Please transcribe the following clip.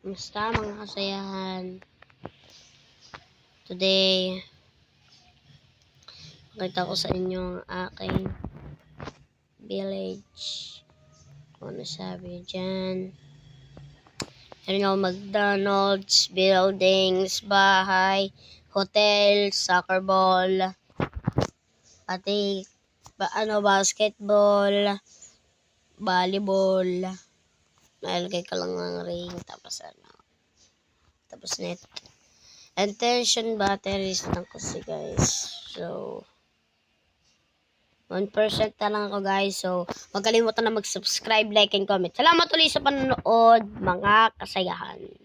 Musta mga kasayahan? Today, pakita ko sa inyo ang aking village. Kung ano sabi dyan. Meron ako McDonald's, buildings, bahay, hotel, soccer ball, pati basketball, volleyball. Nalagay ka lang ng ring, tapos net. And tension batteries lang kasi guys. So, 1% na lang ako guys. So, huwag kalimutan na mag-subscribe, like, and comment. Salamat ulit sa panonood, mga kasayahan.